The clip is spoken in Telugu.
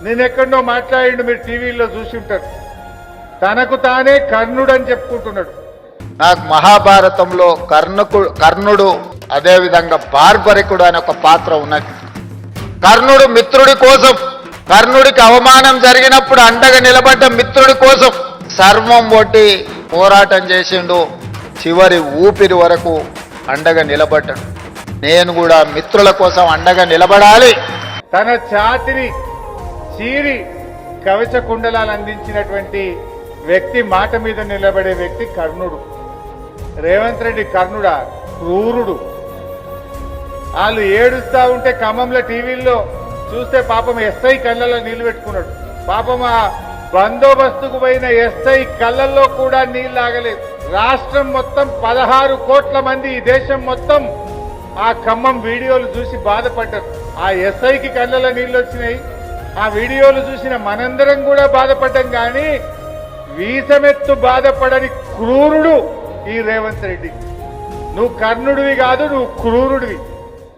నేనెక్కడో మాట్లాడిండు, మీరు టీవీలో చూసి ఉంటారు. తనకు తానే కర్ణుడు అని చెప్పుకుంటున్నాడు. నాకు మహాభారతంలో కర్ణుడు అదేవిధంగా బార్బరికుడు అనే ఒక పాత్ర ఉన్నది. కర్ణుడు మిత్రుడి కోసం, కర్ణుడికి అవమానం జరిగినప్పుడు అండగా నిలబడ్డ మిత్రుడి కోసం సర్వం ఒడ్డి పోరాటం చేసిండు. చివరి ఊపిరి వరకు అండగా నిలబడ్డాడు. నేను కూడా మిత్రుల కోసం అండగా నిలబడాలి. తన ఛాతిని చీరి కవచ కుండలాలు అందించినటువంటి వ్యక్తి, మాట మీద నిలబడే వ్యక్తి కర్ణుడు. రేవంత్ రెడ్డి కర్ణుడా? క్రూరుడు. వాళ్ళు ఏడుస్తా ఉంటే ఖమ్మంలో టీవీల్లో చూస్తే పాపం ఎస్ఐ కళ్ళల్లో నీళ్లు పెట్టుకున్నాడు. పాపం ఆ బందోబస్తుకు పోయిన ఎస్ఐ కళ్ళల్లో కూడా నీళ్లు ఆగలేదు. రాష్ట్రం మొత్తం 16 కోట్ల మంది, ఈ దేశం మొత్తం ఆ ఖమ్మం వీడియోలు చూసి బాధపడ్డారు. ఆ ఎస్ఐకి కళ్ళలో నీళ్లు వచ్చినాయి. ఆ వీడియోలు చూసిన మనందరం కూడా బాధపడ్డాం. కానీ వీసమెత్తు బాధపడని క్రూరుడు ఈ రేవంత్ రెడ్డి. నువ్వు కర్ణుడివి కాదు, నువ్వు క్రూరుడివి.